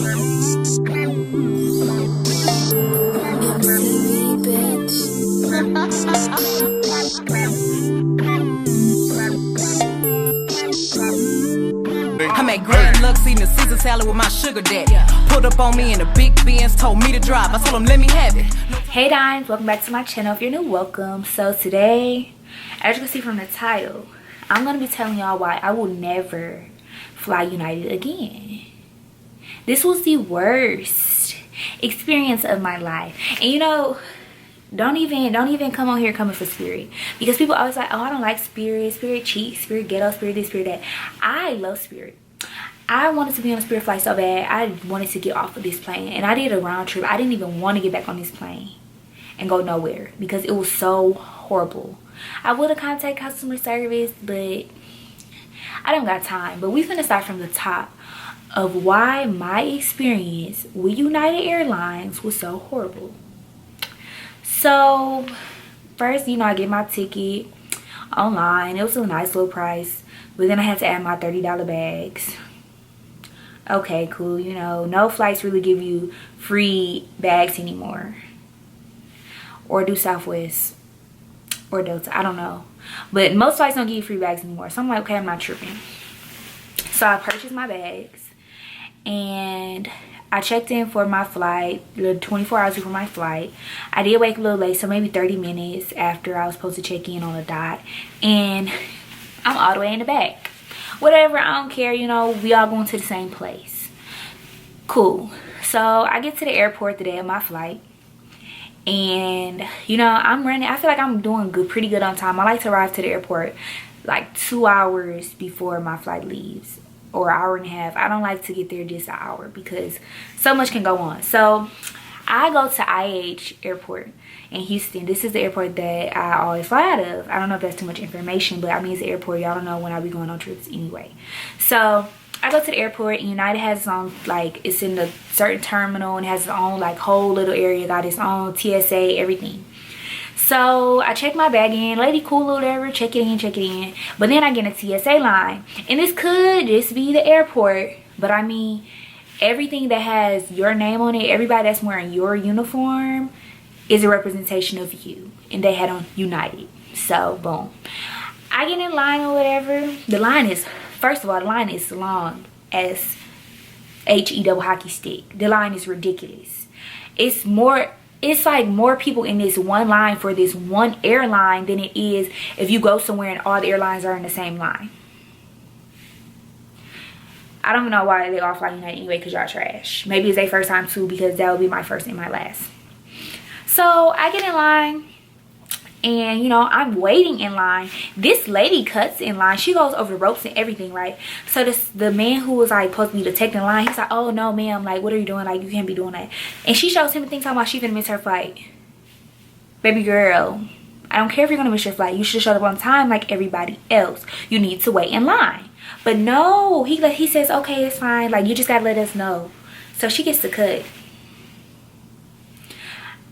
I'm at Grand Lux eating a Caesar salad with my sugar daddy. Pulled up on me in the big Benz, told me to drive. I told him let me have it. Hey Dimes, welcome back to my channel. If you're new, welcome. So today, as you can see from the title, I'm gonna be telling y'all why I will never fly United again. This was the worst experience of my life. And you know, don't even come on here coming for Spirit, because people always like, oh, I don't like Spirit, Spirit cheap, Spirit ghetto, Spirit this, Spirit that. I love Spirit. I wanted to be on a Spirit flight so bad. I wanted to get off of this plane, and I did a round trip. I didn't even want to get back on this plane and go nowhere because it was so horrible. I would have contacted customer service, but I don't got time. But we finna start from the top of why my experience with United Airlines was so horrible. So first, you know, I get my ticket online. It was a nice little price, but then I had to add my $30 bags. Okay, cool. You know, no flights really give you free bags anymore, or do Southwest or Delta, I don't know, but most flights don't give you free bags anymore. So I'm like, okay, I'm not tripping. So I purchased my bags and I checked in for my flight, 24 hours before my flight. I did wake a little late, so maybe 30 minutes after I was supposed to check in on the dot. And I'm all the way in the back. Whatever, I don't care, you know, we all going to the same place. Cool. So I get to the airport the day of my flight. And, you know, I'm running. I feel like I'm doing good, pretty good on time. I like to arrive to the airport like 2 hours before my flight leaves, or an hour and a half. I don't like to get there just an hour because so much can go on. So I go to IH airport in Houston. This is the airport that I always fly out of. I don't know if that's too much information, but I mean, it's the airport. Y'all don't know when I be going on trips anyway. So I go to the airport, and United has its own, like, it's in a certain terminal and has its own like whole little area, got its own TSA, everything. So I check my bag in, lady cool or whatever, check it in. But then I get in a TSA line, and this could just be the airport, but I mean, everything that has your name on it, everybody that's wearing your uniform is a representation of you, and they had on United. So boom, I get in line or whatever. The line is, first of all, the line is long as HE double hockey stick. The line is ridiculous. It's like more people in this one line for this one airline than it is if you go somewhere and all the airlines are in the same line. I don't know why they all fly United anyway, because y'all trash. Maybe it's their first time too, because that would be my first and my last. So I get in line, and you know, I'm waiting in line. This lady cuts in line. She goes over the ropes and everything, right? So the man who was like supposed to be detecting the line, he's like, oh no ma'am, like what are you doing? Like you can't be doing that. And she shows him a thing talking about she finna miss her flight. Baby girl, I don't care if you're gonna miss your flight. You should show up on time like everybody else. You need to wait in line. But no, he says, okay, it's fine. Like you just gotta let us know. So she gets the cut.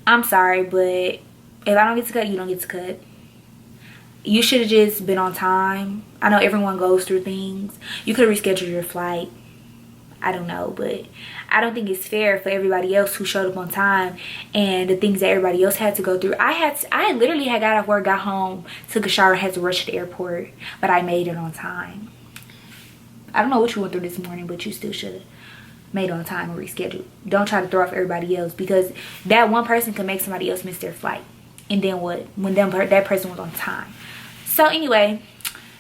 I'm sorry, but if I don't get to cut, you don't get to cut. You should have just been on time. I know everyone goes through things. You could have rescheduled your flight. I don't know, but I don't think it's fair for everybody else who showed up on time and the things that everybody else had to go through. I literally had got off work, got home, took a shower, had to rush to the airport, but I made it on time. I don't know what you went through this morning, but you still should have made on time and rescheduled. Don't try to throw off everybody else, because that one person could make somebody else miss their flight. And then what? When that person was on time. So anyway,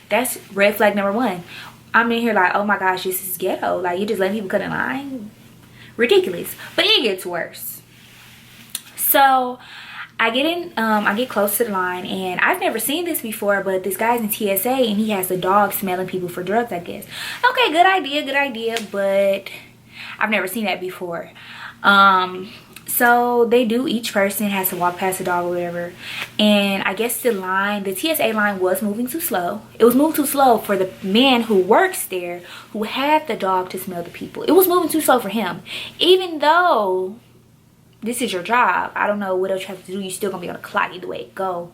that's red flag number one. I'm in here like, oh my gosh, this is ghetto. Like you just letting people cut in line. Ridiculous. But it gets worse. So I get in, I get close to the line, and I've never seen this before, but this guy's in TSA and he has a dog smelling people for drugs, I guess. Okay, good idea, but I've never seen that before. So they do, each person has to walk past the dog or whatever, and I guess the TSA line was moving too slow. It was moving too slow for the man who works there, who had the dog to smell the people. It was moving too slow for him, even though this is your job. I don't know what else you have to do. You're still gonna be on the clock either way it go.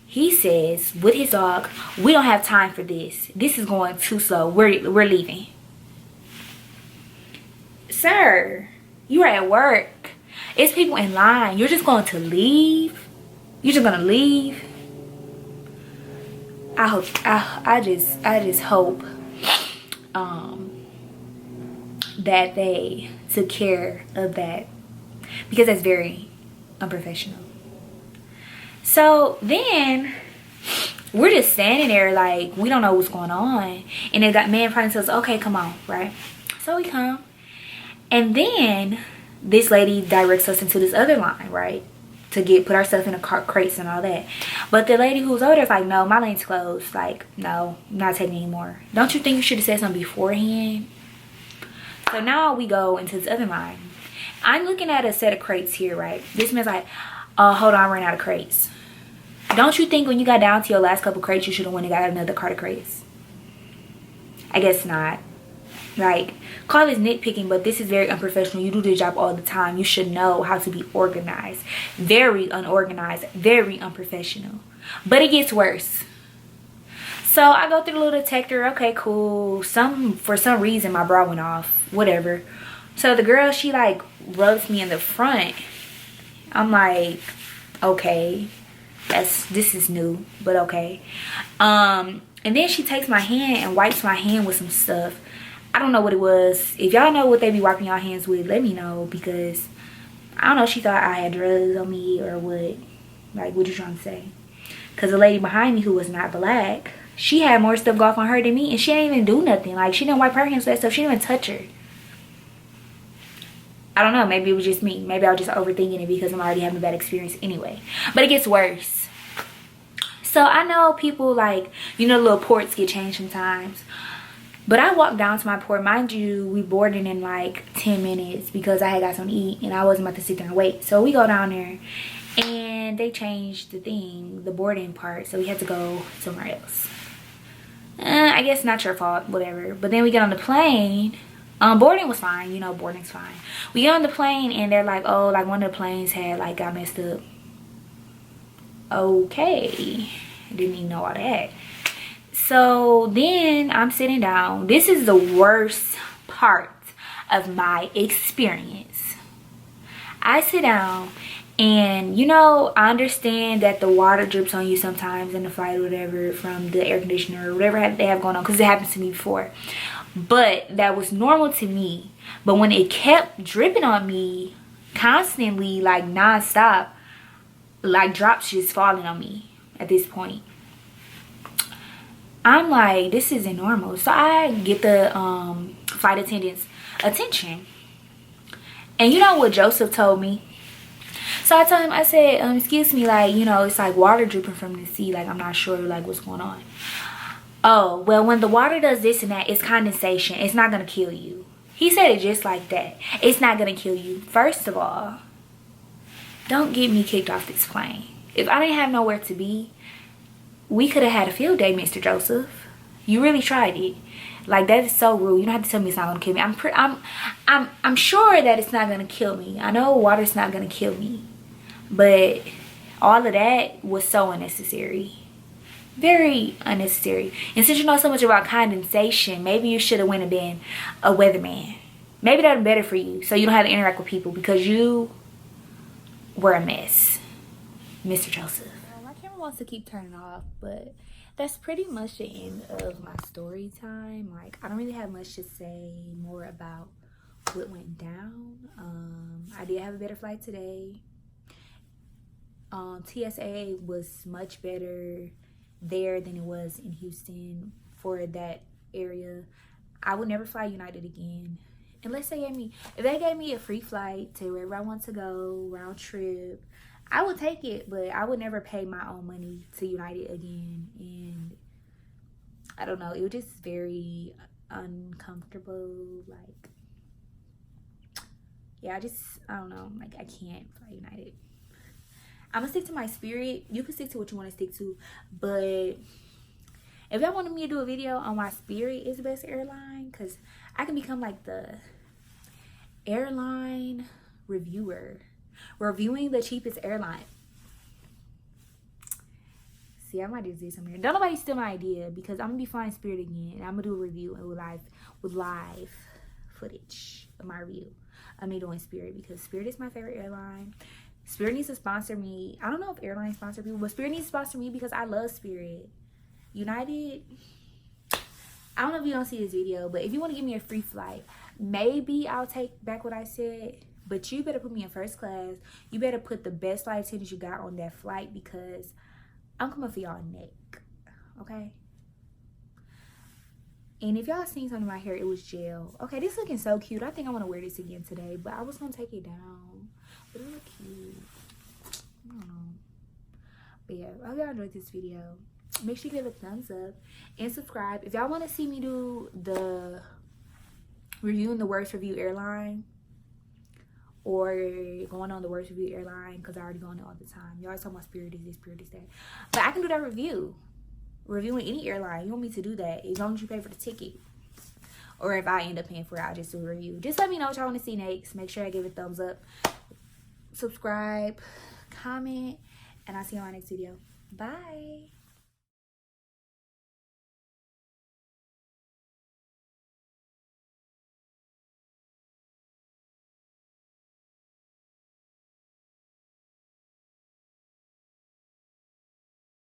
He says with his dog, we don't have time for this. This is going too slow. We're leaving. Sir, you are at work. It's people in line. You're just going to leave? You're just gonna leave? I just hope that they took care of that, because that's very unprofessional. So then we're just standing there like we don't know what's going on, and then that man finally says, okay, come on, right? So we come, and then this lady directs us into this other line, right, to put our stuff in the crates and all that. But the lady who was over there is like, no, my lane's closed. Like, no, I'm not taking anymore. Don't you think you should have said something beforehand? So now we go into this other line. I'm looking at a set of crates here, right? This man's like, hold on, I ran out of crates. Don't you think when you got down to your last couple crates, you should have went and got another cart of crates? I guess not. Like, call this nitpicking, but this is very unprofessional. You do this job all the time. You should know how to be organized. Very unorganized, very unprofessional. But it gets worse. So I go through the little detector. Okay, cool. For some reason my bra went off. Whatever. So the girl, she like rubs me in the front. I'm like, okay, this is new, but okay. And then she takes my hand and wipes my hand with some stuff. I don't know what it was. If y'all know what they be wiping y'all hands with, let me know, because I don't know, she thought I had drugs on me or what. Like, what you trying to say? Because the lady behind me, who was not black, she had more stuff go off on her than me, and she didn't even do nothing. Like, she didn't wipe her hands with that stuff. She didn't even touch her. I don't know. Maybe it was just me. Maybe I was just overthinking it because I'm already having a bad experience anyway. But it gets worse. So I know people, like, you know, little ports get changed sometimes. But I walked down to my port. Mind you, we boarded in like 10 minutes because I had got something to eat and I wasn't about to sit there and wait. So we go down there and they changed the boarding part. So we had to go somewhere else. I guess not your fault, whatever. But then we get on the plane. Boarding was fine, you know, boarding's fine. We get on the plane and they're like, oh, like one of the planes had like got messed up. Okay, didn't even know all that. So then I'm sitting down. This is the worst part of my experience. I sit down and, you know, I understand that the water drips on you sometimes in the flight or whatever from the air conditioner or whatever they have going on, because it happened to me before. But that was normal to me. But when it kept dripping on me constantly, like non-stop, like drops just falling on me at this point, I'm like, this isn't normal. So I get the flight attendant's attention. And you know what Joseph told me? So I told him, I said, excuse me, like, you know, it's like water dripping from the sea. Like, I'm not sure, like, what's going on. Oh, well, when the water does this and that, it's condensation. It's not going to kill you. He said it just like that. It's not going to kill you. First of all, don't get me kicked off this plane. If I didn't have nowhere to be, we could have had a field day, Mr. Joseph. You really tried it. Like, that is so rude. You don't have to tell me it's not gonna kill me. I'm sure that it's not gonna kill me. I know water's not gonna kill me, but all of that was so unnecessary. Very unnecessary. And since you know so much about condensation, maybe you should have went and been a weatherman. Maybe that would be better for you, so you don't have to interact with people, because you were a mess, Mr. Joseph. My camera wants to keep turning off, but that's pretty much the end of my story time. Like, I don't really have much to say more about what went down. I did have a better flight today. TSA was much better there than it was in Houston for that area. I would never fly United again unless if they gave me a free flight to wherever I want to go, round trip. I would take it, but I would never pay my own money to United again. And I don't know, it was just very uncomfortable. Like, yeah, I don't know, like, I can't fly United. I'm gonna stick to my Spirit. You can stick to what you want to stick to, but if y'all wanted me to do a video on why Spirit is the best airline, because I can become like the airline reviewer, reviewing the cheapest airline. See, I might just do something here. Don't nobody steal my idea, because I'm gonna be flying Spirit again and I'm gonna do a review with live footage. of my review of me doing Spirit, because Spirit is my favorite airline. Spirit needs to sponsor me. I don't know if Airlines sponsor people, but Spirit needs to sponsor me because I love Spirit. United, I don't know if you don't see this video, but if you want to give me a free flight, maybe I'll take back what I said. But you better put me in first class. You better put the best flight attendants you got on that flight, because I'm coming for y'all neck. Okay? And if y'all seen something in my hair, it was gel. Okay, this looking so cute. I think I want to wear this again today, but I was going to take it down. But it look cute. I don't know. But yeah, I hope y'all enjoyed this video. Make sure you give it a thumbs up and subscribe. If y'all want to see me do the reviewing the worst review airline, or going on the worst review airline, because I already go on it all the time. Y'all always talking about Spirit is this, Spirit is that. But I can do that review. Reviewing any airline. You want me to do that as long as you pay for the ticket. Or if I end up paying for it, I'll just do a review. Just let me know what y'all want to see next. Make sure I give it a thumbs up. Subscribe. Comment. And I'll see you on my next video. Bye.